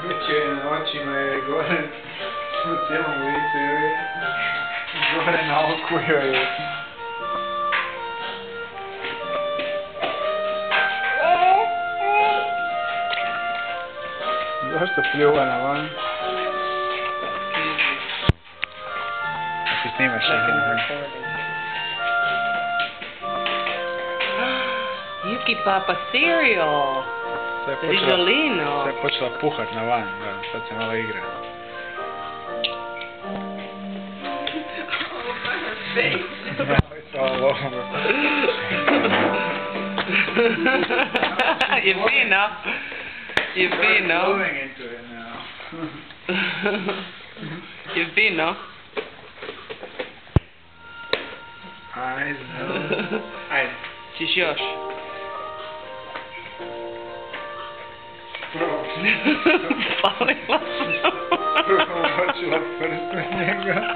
Vruće je na očima je gore, na cijelom licu je gore na oku je. Zašto pljuva na van? Ti snimaš Yuki Papa cereal. Rižolino. Sad je počela puhat na van, da, sad se malo igra. You fino? You fino? Moving into it now. You fino? Eyes, nose. Ajde. Ćeš još? Prvo. Palila sam. Prvo počela prst na njega.